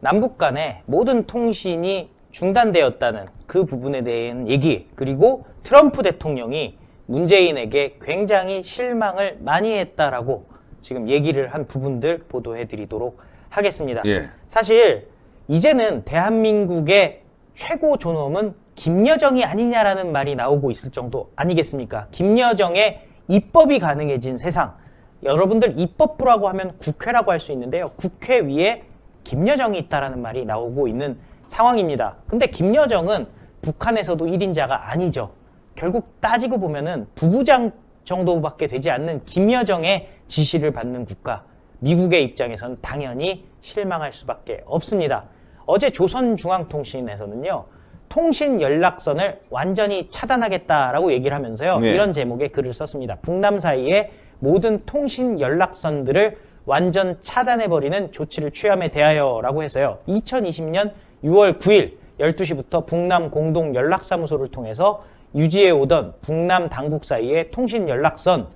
남북 간의 모든 통신이 중단되었다는 그 부분에 대한 얘기, 그리고 트럼프 대통령이 문재인에게 굉장히 실망을 많이 했다라고 지금 얘기를 한 부분들 보도해 드리도록 하겠습니다. 예. 사실 이제는 대한민국의 최고 존엄은 김여정이 아니냐라는 말이 나오고 있을 정도 아니겠습니까? 김여정의 입법이 가능해진 세상. 여러분들 입법부라고 하면 국회라고 할 수 있는데요. 국회 위에 김여정이 있다라는 말이 나오고 있는 상황입니다. 근데 김여정은 북한에서도 1인자가 아니죠. 결국 따지고 보면은 부부장 정도밖에 되지 않는 김여정의 지시를 받는 국가. 미국의 입장에서는 당연히 실망할 수밖에 없습니다. 어제 조선중앙통신에서는요. 통신 연락선을 완전히 차단하겠다라고 얘기를 하면서요. 네. 이런 제목의 글을 썼습니다. 북남 사이의 모든 통신 연락선들을 완전 차단해버리는 조치를 취함에 대하여라고 해서요. 2020년 6월 9일 12시부터 북남 공동 연락사무소를 통해서 유지해 오던 북남 당국 사이의 통신 연락선,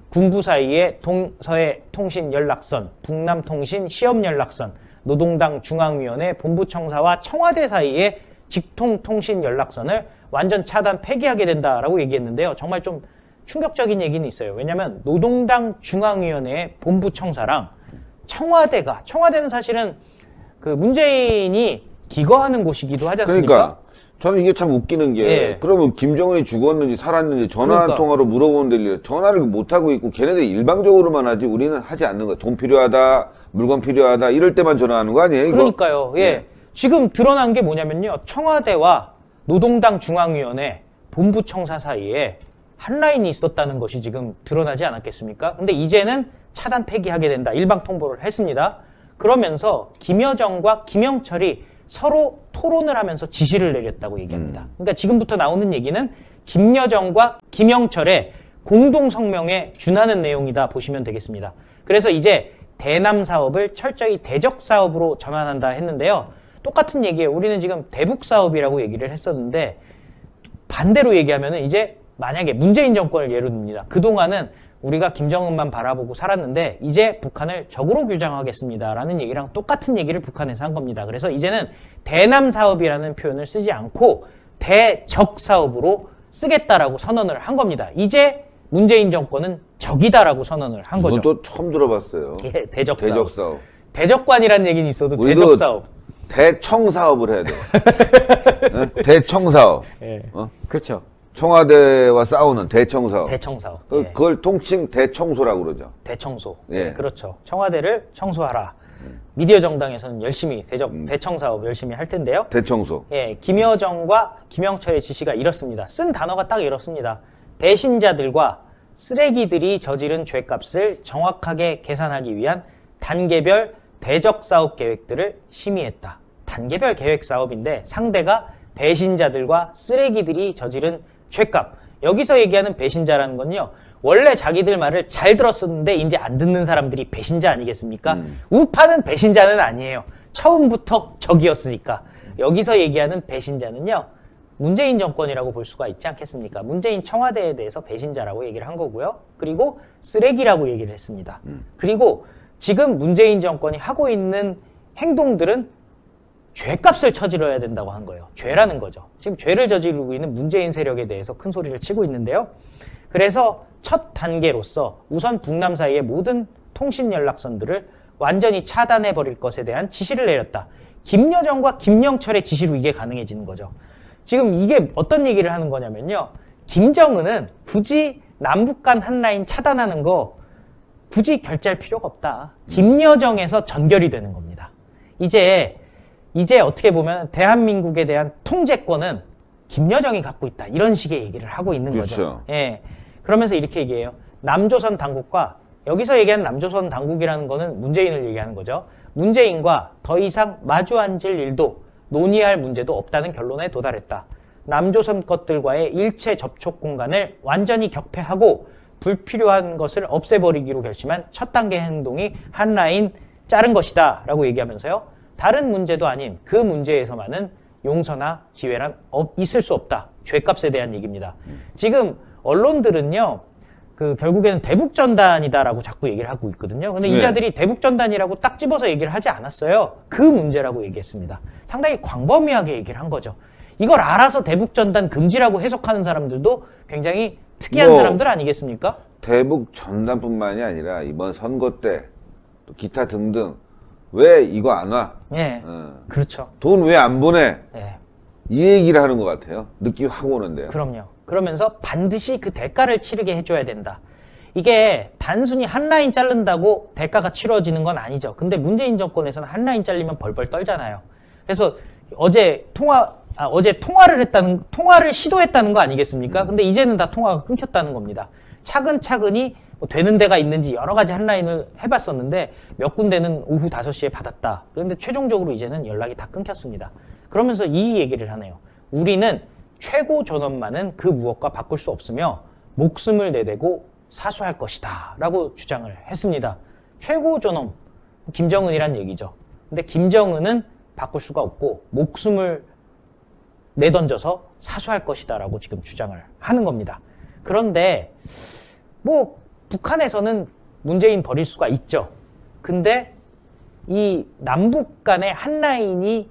군부 사이의 동서해 통신 연락선, 북남 통신 시험 연락선, 노동당 중앙위원회 본부청사와 청와대 사이의 직통 통신 연락선을 완전 차단 폐기하게 된다라고 얘기했는데요. 정말 좀 충격적인 얘기는 있어요. 왜냐하면 노동당 중앙위원회의 본부청사랑 청와대는 사실은 그 문재인이 기거하는 곳이기도 하지 않습니까? 그러니까 저는 이게 참 웃기는 게 예. 그러면 김정은이 죽었는지 살았는지 전화 그러니까. 한 통화로 물어보는 데 전화를 못하고 있고 걔네들 일방적으로만 하지 우리는 하지 않는 거야. 돈 필요하다, 물건 필요하다 이럴 때만 전화하는 거 아니에요? 이거? 그러니까요. 예. 예. 지금 드러난 게 뭐냐면요. 청와대와 노동당 중앙위원회 본부청사 사이에 한 라인이 있었다는 것이 지금 드러나지 않았겠습니까? 근데 이제는 차단 폐기하게 된다. 일방 통보를 했습니다. 그러면서 김여정과 김영철이 서로 토론을 하면서 지시를 내렸다고 얘기합니다. 그러니까 지금부터 나오는 얘기는 김여정과 김영철의 공동 성명에 준하는 내용이다 보시면 되겠습니다. 그래서 이제 대남 사업을 철저히 대적 사업으로 전환한다 했는데요. 똑같은 얘기예요. 우리는 지금 대북 사업이라고 얘기를 했었는데 반대로 얘기하면은 이제 만약에 문재인 정권을 예로 듭니다. 그동안은 우리가 김정은만 바라보고 살았는데 이제 북한을 적으로 규정하겠습니다라는 얘기랑 똑같은 얘기를 북한에서 한 겁니다. 그래서 이제는 대남 사업이라는 표현을 쓰지 않고 대적 사업으로 쓰겠다라고 선언을 한 겁니다. 이제 문재인 정권은 적이다라고 선언을 한 거죠. 이건 또 처음 들어봤어요. 예, 대적 사업. 대적 사업. 대적관이라는 얘기는 있어도 우리도 대적 사업. 대청 사업을 해야 돼. 대청 사업. 예. 그렇죠. 청와대와 싸우는 대청 사업. 대청 사업. 예. 그걸 통칭 대청소라고 그러죠. 대청소. 예. 네, 그렇죠. 청와대를 청소하라. 미디어 정당에서는 열심히 대청 사업 열심히 할 텐데요. 대청소. 예, 김여정과 김영철의 지시가 이렇습니다. 쓴 단어가 딱 이렇습니다. 배신자들과 쓰레기들이 저지른 죄값을 정확하게 계산하기 위한 단계별 대적 사업 계획들을 심의했다. 단계별 계획 사업인데 상대가 배신자들과 쓰레기들이 저지른 죄값. 여기서 얘기하는 배신자라는 건요. 원래 자기들 말을 잘 들었었는데 이제 안 듣는 사람들이 배신자 아니겠습니까? 우파는 배신자는 아니에요. 처음부터 적이었으니까. 여기서 얘기하는 배신자는요. 문재인 정권이라고 볼 수가 있지 않겠습니까? 문재인 청와대에 대해서 배신자라고 얘기를 한 거고요. 그리고 쓰레기라고 얘기를 했습니다. 그리고 지금 문재인 정권이 하고 있는 행동들은 죄값을 쳐질러야 된다고 한 거예요. 죄라는 거죠. 지금 죄를 저지르고 있는 문재인 세력에 대해서 큰 소리를 치고 있는데요. 그래서 첫 단계로서 우선 북남 사이의 모든 통신 연락선들을 완전히 차단해버릴 것에 대한 지시를 내렸다. 김여정과 김영철의 지시로 이게 가능해지는 거죠. 지금 이게 어떤 얘기를 하는 거냐면요. 김정은은 굳이 남북 간 한 라인 차단하는 거 굳이 결제할 필요가 없다. 김여정에서 전결이 되는 겁니다. 이제 어떻게 보면 대한민국에 대한 통제권은 김여정이 갖고 있다. 이런 식의 얘기를 하고 있는 거죠. 그렇죠. 예. 그러면서 이렇게 얘기해요. 남조선 당국과 여기서 얘기하는 남조선 당국이라는 거는 문재인을 얘기하는 거죠. 문재인과 더 이상 마주 앉을 일도 논의할 문제도 없다는 결론에 도달했다. 남조선 것들과의 일체 접촉 공간을 완전히 격폐하고 불필요한 것을 없애버리기로 결심한 첫 단계 행동이 한 라인 자른 것이다 라고 얘기하면서요. 다른 문제도 아닌 그 문제에서만은 용서나 지회란 있을 수 없다. 죄값에 대한 얘기입니다. 지금 언론들은요. 그 결국에는 대북전단이다라고 자꾸 얘기를 하고 있거든요. 근데 네. 이자들이 대북전단이라고 딱 집어서 얘기를 하지 않았어요. 그 문제라고 얘기했습니다. 상당히 광범위하게 얘기를 한 거죠. 이걸 알아서 대북전단 금지라고 해석하는 사람들도 굉장히 특이한 뭐, 사람들 아니겠습니까? 대북 전단뿐만이 아니라 이번 선거 때 또 기타 등등 왜 이거 안 와? 예. 그렇죠. 돈 왜 안 보내? 예. 이 얘기를 하는 것 같아요. 느낌이 확 오는데요. 그럼요. 그러면서 반드시 그 대가를 치르게 해줘야 된다. 이게 단순히 한 라인 자른다고 대가가 치러지는 건 아니죠. 근데 문재인 정권에서는 한 라인 잘리면 벌벌 떨잖아요. 그래서 어제 통화를 시도했다는 거 아니겠습니까? 근데 이제는 다 통화가 끊겼다는 겁니다. 차근차근히 뭐 되는 데가 있는지 여러 가지 한 라인을 해봤었는데 몇 군데는 오후 5시에 받았다. 그런데 최종적으로 이제는 연락이 다 끊겼습니다. 그러면서 이 얘기를 하네요. 우리는 최고 존엄만은 그 무엇과 바꿀 수 없으며 목숨을 내대고 사수할 것이다 라고 주장을 했습니다. 최고 존엄, 김정은이란 얘기죠. 근데 김정은은 바꿀 수가 없고 목숨을 내던져서 사수할 것이다 라고 지금 주장을 하는 겁니다. 그런데 뭐 북한에서는 문재인 버릴 수가 있죠. 근데 이 남북 간의 한 라인이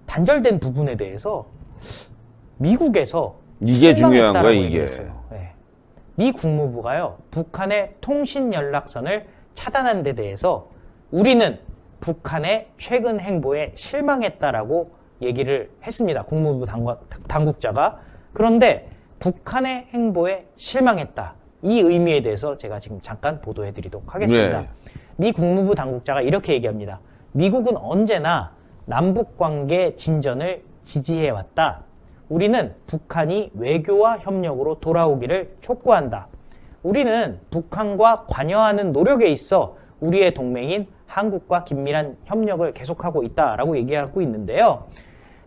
단절된 부분에 대해서 미국에서 이게 중요한 거야, 실망했다라고 이게. 얘기했어요. 네. 미 국무부가요, 북한의 통신 연락선을 차단한 데 대해서 우리는 북한의 최근 행보에 실망했다라고 얘기를 했습니다. 국무부 당국자가. 그런데 북한의 행보에 실망했다. 이 의미에 대해서 제가 지금 잠깐 보도해 드리도록 하겠습니다. 네. 미 국무부 당국자가 이렇게 얘기합니다. 미국은 언제나 남북관계 진전을 지지해왔다. 우리는 북한이 외교와 협력으로 돌아오기를 촉구한다. 우리는 북한과 관여하는 노력에 있어 우리의 동맹인 한국과 긴밀한 협력을 계속하고 있다라고 얘기하고 있는데요.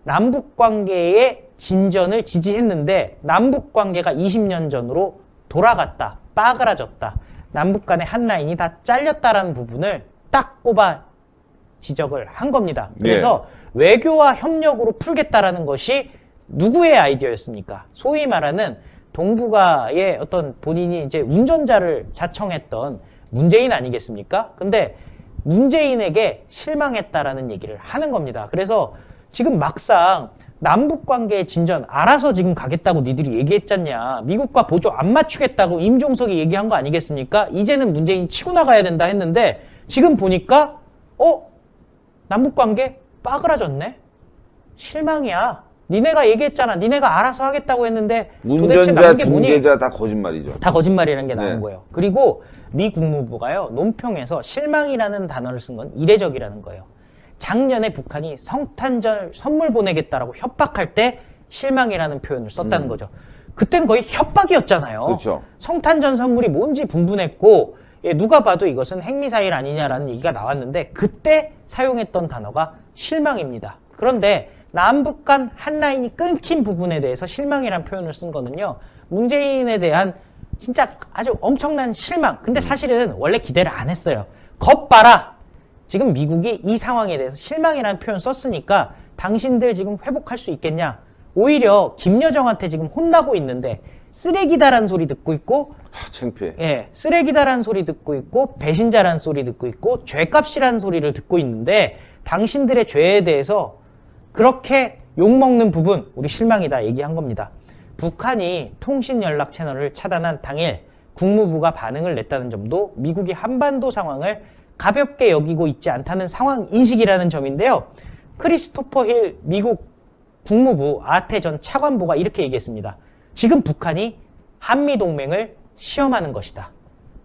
남북관계의 진전을 지지했는데 남북관계가 20년 전으로 돌아갔다, 빠그라졌다, 남북 간의 한 라인이 다 잘렸다라는 부분을 딱 꼽아 지적을 한 겁니다. 그래서 외교와 협력으로 풀겠다라는 것이 누구의 아이디어였습니까? 소위 말하는 동북아의 어떤 본인이 이제 운전자를 자청했던 문재인 아니겠습니까? 근데 문재인에게 실망했다라는 얘기를 하는 겁니다. 그래서 지금 막상 남북관계의 진전 알아서 지금 가겠다고 니들이 얘기했잖냐. 미국과 보조 안 맞추겠다고 임종석이 얘기한 거 아니겠습니까? 이제는 문재인이 치고 나가야 된다 했는데 지금 보니까 남북관계 빠그라졌네? 실망이야. 니네가 얘기했잖아. 니네가 알아서 하겠다고 했는데 도대체 운전자, 남은 게 뭐니? 중재자 다 거짓말이죠. 다 거짓말이라는 게 나온 네. 거예요. 그리고 미 국무부가요, 논평에서 실망이라는 단어를 쓴 건 이례적이라는 거예요. 작년에 북한이 성탄절 선물 보내겠다라고 협박할 때 실망이라는 표현을 썼다는 거죠. 그때는 거의 협박이었잖아요. 그렇죠. 성탄절 선물이 뭔지 분분했고, 누가 봐도 이것은 핵미사일 아니냐라는 얘기가 나왔는데 그때 사용했던 단어가 실망입니다. 그런데 남북 간 한 라인이 끊긴 부분에 대해서 실망이라는 표현을 쓴 거는요, 문재인에 대한 진짜 아주 엄청난 실망. 근데 사실은 원래 기대를 안 했어요. 겁 봐라. 지금 미국이 이 상황에 대해서 실망이라는 표현 썼으니까 당신들 지금 회복할 수 있겠냐. 오히려 김여정한테 지금 혼나고 있는데 쓰레기다라는 소리 듣고 있고, 창피해. 예, 쓰레기다라는 소리 듣고 있고, 배신자라는 소리 듣고 있고, 죄값이라는 소리를 듣고 있는데 당신들의 죄에 대해서 그렇게 욕먹는 부분 우리 실망이다 얘기한 겁니다. 북한이 통신 연락 채널을 차단한 당일 국무부가 반응을 냈다는 점도 미국이 한반도 상황을 가볍게 여기고 있지 않다는 상황 인식이라는 점인데요. 크리스토퍼 힐 미국 국무부 아태 전 차관보가 이렇게 얘기했습니다. 지금 북한이 한미동맹을 시험하는 것이다.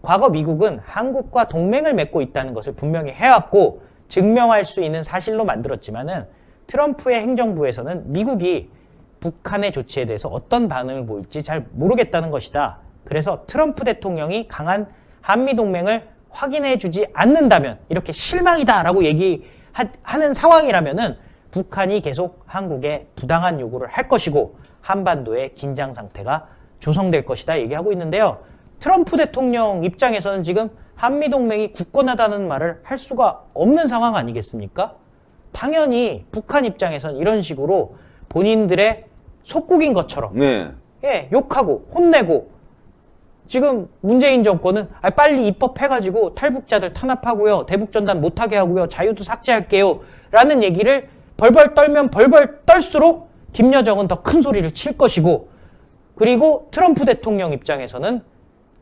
과거 미국은 한국과 동맹을 맺고 있다는 것을 분명히 해왔고 증명할 수 있는 사실로 만들었지만은 트럼프의 행정부에서는 미국이 북한의 조치에 대해서 어떤 반응을 보일지 잘 모르겠다는 것이다. 그래서 트럼프 대통령이 강한 한미동맹을 확인해주지 않는다면 이렇게 실망이다라고 얘기하는 상황이라면은 북한이 계속 한국에 부당한 요구를 할 것이고 한반도의 긴장 상태가 조성될 것이다 얘기하고 있는데요. 트럼프 대통령 입장에서는 지금 한미동맹이 굳건하다는 말을 할 수가 없는 상황 아니겠습니까? 당연히 북한 입장에서는 이런 식으로 본인들의 속국인 것처럼 네. 욕하고 혼내고 지금 문재인 정권은 빨리 입법해가지고 탈북자들 탄압하고요. 대북전단 못하게 하고요. 자유도 삭제할게요. 라는 얘기를 벌벌 떨면 벌벌 떨수록 김여정은 더 큰 소리를 칠 것이고, 그리고 트럼프 대통령 입장에서는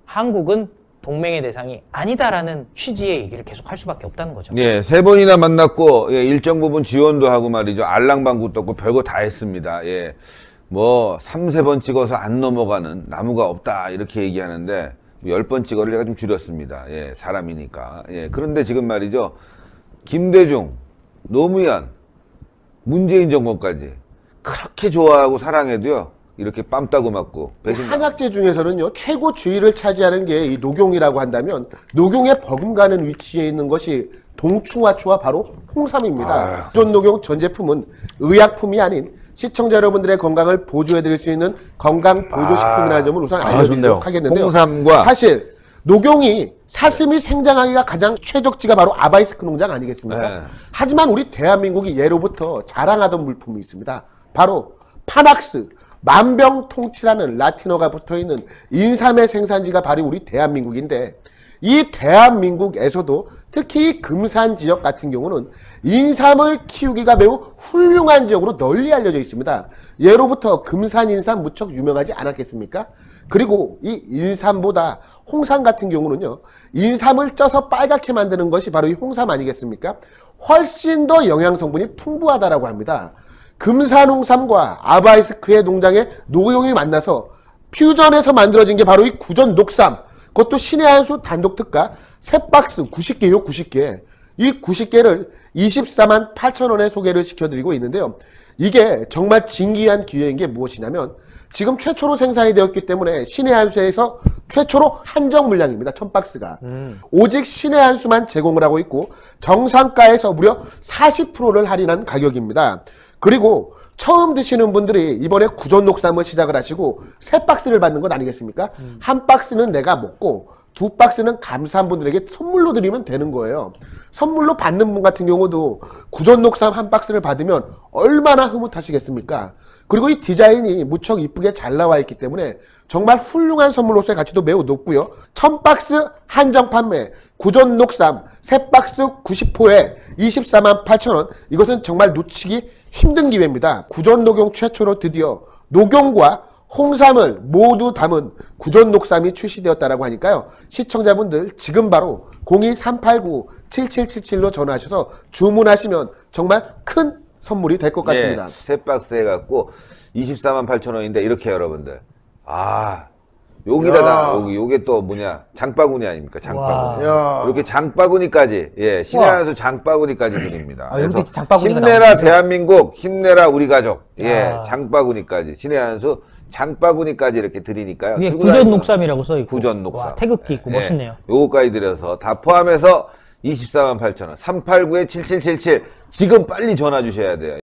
한국은 동맹의 대상이 아니다라는 취지의 얘기를 계속 할 수밖에 없다는 거죠. 예, 3번이나 만났고, 예, 일정 부분 지원도 하고 말이죠. 알랑방구 떴고 별거 다 했습니다. 예. 뭐 3번 찍어서 안 넘어가는 나무가 없다 이렇게 얘기하는데 10번 찍어를 제가 좀 줄였습니다. 예, 사람이니까. 예, 그런데 지금 말이죠. 김대중, 노무현, 문재인 정권까지 그렇게 좋아하고 사랑해도요. 이렇게 뺨 따고 맞고 한약재 중에서는요 최고 지위를 차지하는 게 이 녹용이라고 한다면 녹용에 버금가는 위치에 있는 것이 동충하초와 바로 홍삼입니다. 기존 녹용 전 제품은 의약품이 아닌 시청자 여러분들의 건강을 보조해드릴 수 있는 건강 보조식품이라는 점을 우선 알려드리도록 하겠는데요. 홍삼과 사실 녹용이 사슴이 생장하기가 가장 최적지가 바로 아바이스크 농장 아니겠습니까? 네. 하지만 우리 대한민국이 예로부터 자랑하던 물품이 있습니다. 바로 파낙스, 만병통치라는 라틴어가 붙어있는 인삼의 생산지가 바로 우리 대한민국인데, 이 대한민국에서도 특히 이 금산 지역 같은 경우는 인삼을 키우기가 매우 훌륭한 지역으로 널리 알려져 있습니다. 예로부터 금산 인삼 무척 유명하지 않았겠습니까? 그리고 이 인삼보다 홍삼 같은 경우는요, 인삼을 쪄서 빨갛게 만드는 것이 바로 이 홍삼 아니겠습니까? 훨씬 더 영양 성분이 풍부하다라고 합니다. 금산 홍삼과 아바이스크의 농장의 녹용이 만나서 퓨전해서 만들어진 게 바로 이 구전 녹삼, 그것도 신의 한 수 단독 특가 3박스 90개요, 90개. 이 90개를 24만 8천 원에 소개를 시켜드리고 있는데요. 이게 정말 진기한 기회인 게 무엇이냐면 지금 최초로 생산이 되었기 때문에 신의 한 수에서 최초로 한정 물량입니다. 1000박스가. 오직 신의 한 수만 제공을 하고 있고 정상가에서 무려 40%를 할인한 가격입니다. 그리고 처음 드시는 분들이 이번에 구전 녹삼을 시작을 하시고 3박스를 받는 것 아니겠습니까? 한 박스는 내가 먹고 2박스는 감사한 분들에게 선물로 드리면 되는 거예요. 선물로 받는 분 같은 경우도 구전 녹삼 한 박스를 받으면 얼마나 흐뭇하시겠습니까? 그리고 이 디자인이 무척 이쁘게 잘 나와 있기 때문에 정말 훌륭한 선물로서의 가치도 매우 높고요. 1000박스 한정 판매, 구전 녹삼 3박스 90호에 24만 8천 원. 이것은 정말 놓치기 힘든 기회입니다. 구전 녹용 최초로 드디어 녹용과 홍삼을 모두 담은 구전 녹삼이 출시되었다라고 하니까요. 시청자분들 지금 바로 02-389-7777로 전화하셔서 주문하시면 정말 큰 선물이 될 것 같습니다. 네, 3박스 해갖고 24만 8천 원인데 이렇게 여러분들. 여기다가 요게 또 뭐냐 장바구니 아닙니까? 장바구니. 이렇게 장바구니까지, 예, 신의 한 수 장바구니까지 드립니다. 그래서 힘내라 나오는데. 대한민국, 힘내라 우리 가족, 예, 장바구니까지 신의 한 수 장바구니까지 이렇게 드리니까요. 이게 구전 녹삼이라고 써 있고. 구전 녹삼. 와, 태극기 있고 예, 멋있네요. 요거까지 드려서 다 포함해서 24만 8천 원. 389-7777 지금 빨리 전화 주셔야 돼요.